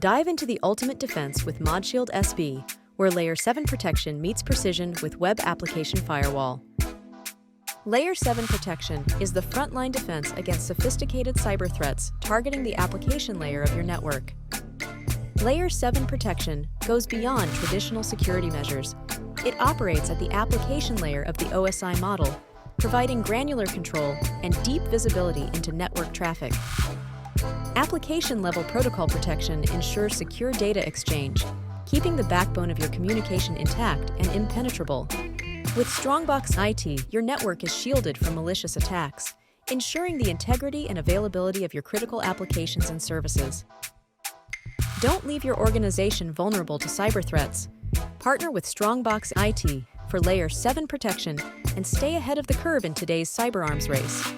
Dive into the ultimate defense with ModShield SB, where Layer 7 protection meets precision with Web Application Firewall. Layer 7 protection is the frontline defense against sophisticated cyber threats targeting the application layer of your network. Layer 7 protection goes beyond traditional security measures. It operates at the application layer of the OSI model, providing granular control and deep visibility into network traffic. Application-level protocol protection ensures secure data exchange, keeping the backbone of your communication intact and impenetrable. With Strongbox IT, your network is shielded from malicious attacks, ensuring the integrity and availability of your critical applications and services. Don't leave your organization vulnerable to cyber threats. Partner with Strongbox IT for Layer 7 protection and stay ahead of the curve in today's cyberarms race.